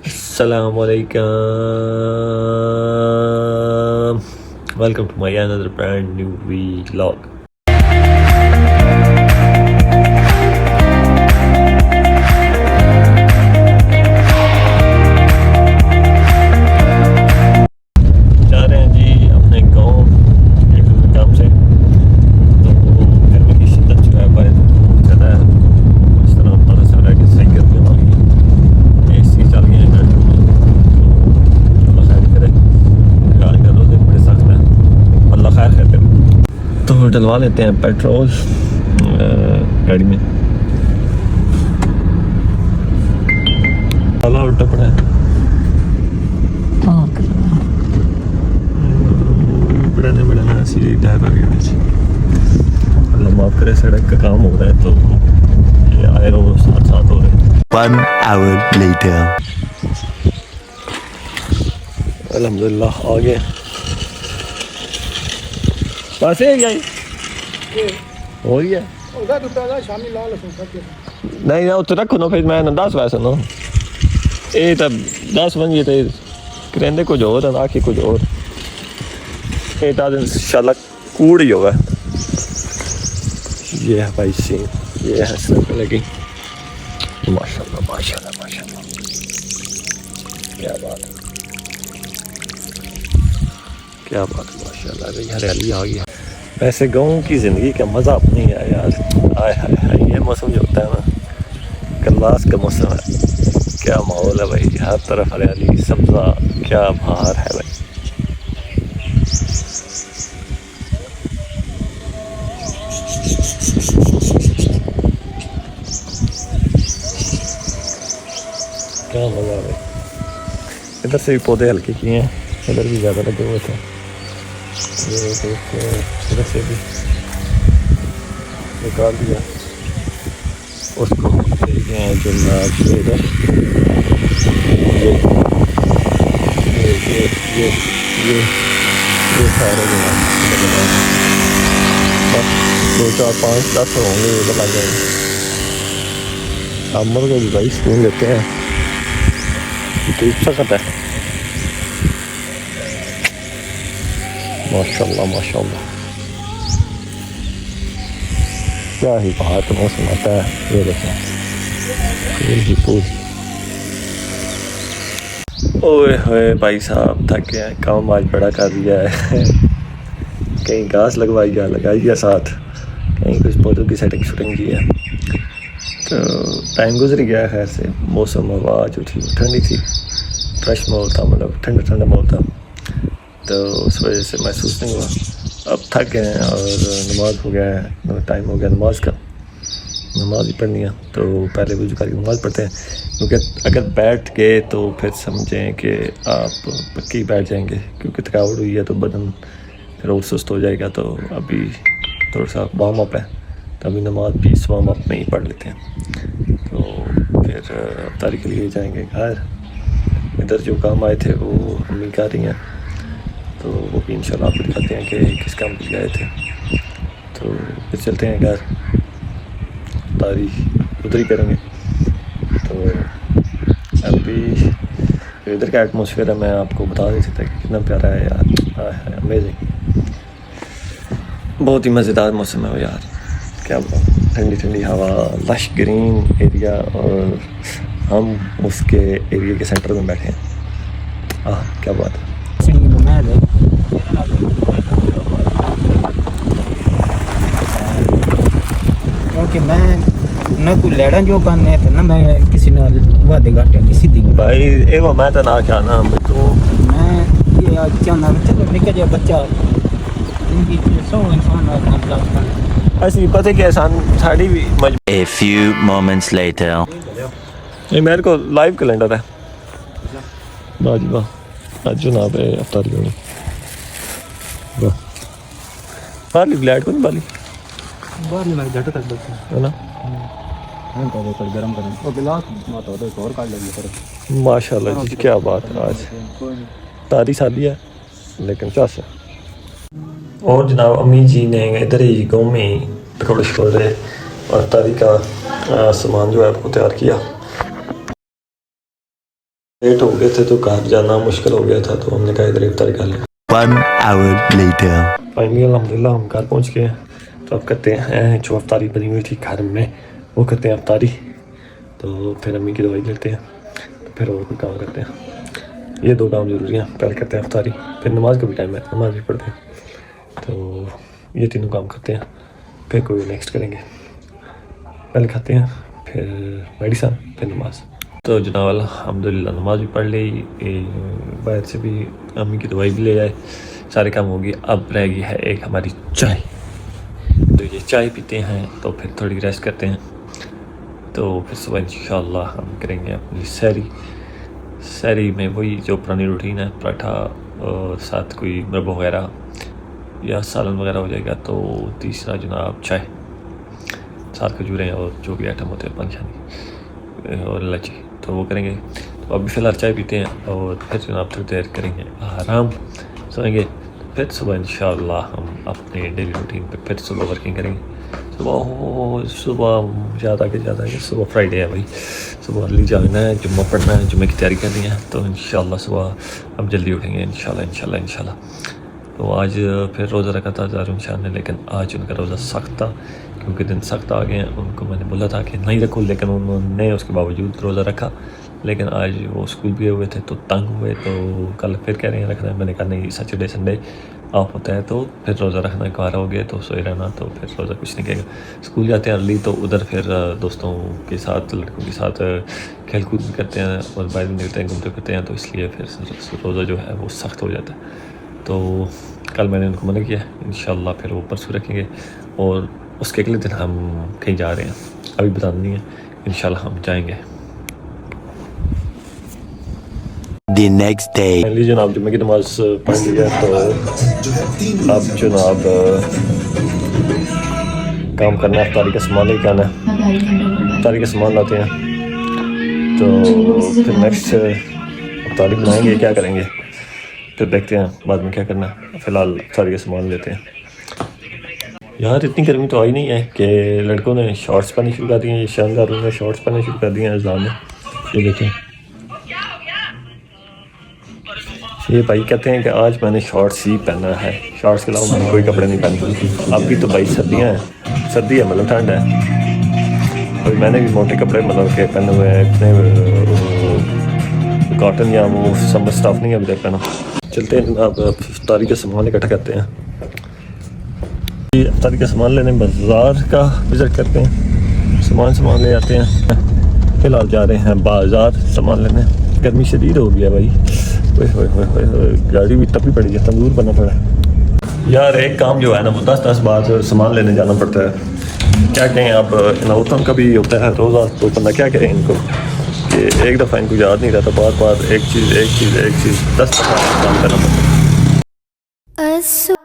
Assalamualaikum. Welcome to my another brand new vlog. जा रहे हैं जी अपने गांव एक काम से। तो गर्मी की शिद्दत जो है बहुत ज़्यादा है। इस तरह हमारा सर है कि सही गर्मी हो गई, एसी चल गए हैं घर में। तो अल्लाह खैर करे, आज का रोज़ बड़े सख्त है, अल्लाह खैर करे। तो डलवा लेते हैं पेट्रोल गाड़ी में। ताला उल्टा पड़ा है, बड़ा सीधे टायर आ गया। अल्लाह माफ़ करे, सड़क का काम हो रहा है तो ये आए रो साथ साथ हो रहे हैं। 1 hour later. अल्हम्दुलिल्लाह आ गए। पास है क्या हो गया? नहीं ना उतो रखो ना, फिर मैं 10 वैसे ना ये तब 10 बन गए थे करेंदे कुछ और है, आखिर कुछ और ये इंशाल्लाह कूड़ ही होगा। ये है भाई सीन, ये है सब लगी। माशाल्लाह माशाल्लाह माशाल्लाह, क्या बात है, क्या बात है माशाल्लाह। भाई हरियाली आ गई। वैसे गाँव की ज़िंदगी का मज़ा अपनी है यार। आय हाय हाय, ये मौसम जो होता है ना, कल्लास का मौसम है। क्या माहौल है भाई, हर तरफ हरियाली सब्ज़ा, क्या बहार है भाई। क्या मज़ा है भाई। इधर से भी पौधे हल्के किए हैं, इधर भी ज़्यादा लगे हुए थे। ये देखो इधर से भी निकाल दिया उसको, ठीक है जो नाच इधर ये सारे जो बस 2 4 5 10 होंगे, इधर लग जाएंगे। अमर को भी भाई स्पून लेते हैं, ठीक सकता है। माशाल्लाह माशाल्लाह, क्या ही बाहर का मौसम आता है। ये देखें फूल ही फूल। ओए होए भाई साहब थक गया, काम आज बड़ा कर दिया है। कहीं घास लगाई है साथ, कहीं कुछ पौधों की सेटिंग शूटिंग की है। तो टाइम गुजर गया खैर से। मौसम हवा जो थी ठंडी थी, फ्रेश माहौल था, मतलब ठंडा ठंडा माहौल था, तो उस वजह से महसूस नहीं हुआ। अब थक गए हैं और नमाज हो गया है, टाइम हो गया नमाज का, नमाज ही पढ़नी है। तो पहले वज़ू करके नमाज़ पढ़ते हैं, क्योंकि अगर बैठ गए तो फिर समझें कि आप पक्की बैठ जाएंगे, क्योंकि थकावट हुई है तो बदन फिर और सुस्त हो जाएगा। तो अभी थोड़ा सा वार्म अप है, तो अभी नमाज भी इस वार्म अप में ही पढ़ लेते हैं। तो फिर अफ्तारी के लिए जाएंगे घर। इधर जो काम आए थे वो अम्मी कर रही हैं, तो वो भी इंशाल्लाह आपको दिखाते हैं कि किस काम के लिए आए थे। तो फिर चलते हैं घर, तारीख उधर ही करेंगे। तो अभी इधर का एटमॉस्फेयर है, मैं आपको बता नहीं सकता कि कितना प्यारा है यार। अमेजिंग, बहुत ही मज़ेदार मौसम है यार। क्या बताऊँ, ठंडी ठंडी हवा, लश ग्रीन एरिया, और हम उसके एरिया के सेंटर में बैठे हैं। क्या बात है। क्योंकि मैं ना कोई लड़ा जो करने थे ना, मैं किसी नाल वादे घाटे नहीं सीधी भाई एवं मैं तो ना क्या ना तो मैं ये चाहना चलो निकल जाए बच्चा इनकी सौ इंसान मतलब ऐसी पता कि एहसान साड़ी भी A few moments later. ये मेरे को लाइव कैलेंडर है बाजी वाह, आज जनाब है अफ्तारी होनी वाह। बाली ब्लैड को नहीं बाली बाहर नहीं मैं घट तक बच्चा है ना। हम तो कर गरम करें और गिलास मत हो तो और काट लेंगे फिर। माशाल्लाह जी, क्या बात है। आज तारी शादी है लेकिन चास है। और जनाब अम्मी जी ने इधर ही गाँव में ही पकौड़े शकौड़े और तारी का सामान जो है वो तैयार किया। लेट हो गए थे तो घर जाना मुश्किल हो गया था, तो हमने कहा इधर इफ्तार कर लें। 1 hour later. फाइनली अल्हम्दुलिल्लाह हम घर पहुंच गए हैं। तो अब करते हैं जो अफ्तारी बनी हुई थी घर में, वो करते हैं अफ्तारी। तो फिर अम्मी की दवाई लेते हैं, तो फिर और कोई काम करते हैं। ये दो काम ज़रूरी हैं, पहले करते हैं अफ्तारी, फिर नमाज का भी टाइम है, नमाज भी पढ़ते हैं। तो ये तीनों काम करते हैं, फिर कोई नेक्स्ट करेंगे। पहले खाते हैं, फिर मेडिसन, फिर नमाज। तो जनाब अल्हम्दुलिल्लाह नमाज भी पढ़ ली, बाहर से भी अम्मी की दवाई भी ले आए, सारे काम हो गए। अब रह गई है एक हमारी चाय। तो ये चाय पीते हैं, तो फिर थोड़ी रेस्ट करते हैं। तो फिर सुबह इंशाल्लाह हम करेंगे अपनी सैरी में वही जो पुरानी रूटीन है, पराठा और साथ कोई मुरब्बा वगैरह या सालन वगैरह हो जाएगा। तो तीसरा जनाब चाय, साथ खजूरें और जो भी आइटम होते हैं, पानी और इलायची, तो वो करेंगे। तो अभी फ़िलहाल चाय पीते हैं और फिर जनाब थोड़ी देर करेंगे आराम, सोएंगे। फिर सुबह इंशाल्लाह हम अपने डेली रूटीन पे फिर सुबह वर्किंग करेंगे। सुबह ज़्यादा सुबह फ्राइडे है भाई, सुबह अर्ली जाना है, जुम्मा पढ़ना है, जुम्मे की तैयारी करनी है। तो इंशाल्लाह सुबह हम जल्दी उठेंगे इंशाल्लाह। तो आज फिर रोज़ा रखा था ज़ारुन शाह ने, लेकिन आज उनका रोज़ा सख्त था क्योंकि दिन सख्त आ गए हैं। उनको मैंने बोला था कि नहीं रखो, लेकिन उन्होंने उसके बावजूद रोज़ा रखा। लेकिन आज वो स्कूल भी हुए थे तो तंग हुए, तो कल फिर कह रहे हैं रखना है। मैंने कहा नहीं, सैटरडे संडे ऑफ होता है तो फिर रोज़ा रखना, घर हो गए तो सोए रहना, तो फिर रोज़ा कुछ नहीं कहेगा। स्कूल जाते हैं अर्ली, तो उधर फिर दोस्तों के साथ, लड़कों के साथ खेल कूद भी करते हैं और बाहर भी निकलते हैं, घूमते फिरते हैं, तो इसलिए फिर रोज़ा जो है वो सख्त हो जाता है। तो कल मैंने उनको मना किया, इंशाल्लाह फिर वो परसों रखेंगे। और उसके अगले दिन हम कहीं जा रहे हैं, अभी बताना नहीं है, इंशाल्लाह हम जाएंगे। The next day. फाइनली जनाब जुम्मे की नमाज पढ़ ली है, तो अब जनाब काम करना है, अफ्तारी का सामान लेके आना है, अफ्तारी का सामान लाते हैं। तो फिर नेक्स्ट अफ्तारी बनाएंगे, क्या करेंगे फिर देखते हैं बाद में क्या करना है। फ़िलहाल अफ्तारी का सामान लेते हैं। यार इतनी गर्मी तो आई नहीं है कि लड़कों ने शॉर्ट्स पहनने शुरू कर दिए हैं। ये शानदार ने शॉर्ट्स पहनने शुरू कर दिए हैं अज़ान में, ये देखें। ये भाई कहते हैं कि आज मैंने शॉर्ट्स ही पहना है, शॉर्ट्स के अलावा मैंने कोई कपड़े नहीं पहने। अभी तो भाई सर्दियाँ हैं, सर्दी है मतलब ठंड है। अभी मैंने भी मोटे कपड़े मतलब के पहने हुए हैं, इतने कॉटन या वो समर स्टाफ नहीं अभी तक पहना। चलते हैं अब अफ्तारी का सामान इकट्ठा करते हैं। अफ्तारी का सामान लेने बाज़ार का विज़िट करते हैं, सामान ले आते हैं। फ़िलहाल जा रहे हैं बाज़ार सामान लेने। गर्मी शदीद हो गया भाई, गाड़ी भी तपी पड़ी है, तंदूर बना पड़ा है यार। एक काम जो है ना वो 10-10 बार सामान लेने जाना पड़ता है। क्या कहें, अब इन औरतों का भी होता है रोज़ा, तो बंदा क्या कहें इनको कि एक दफ़ा इनको याद नहीं रहता, बार बार एक चीज़ 10 दफ़ा काम करना पड़ता है।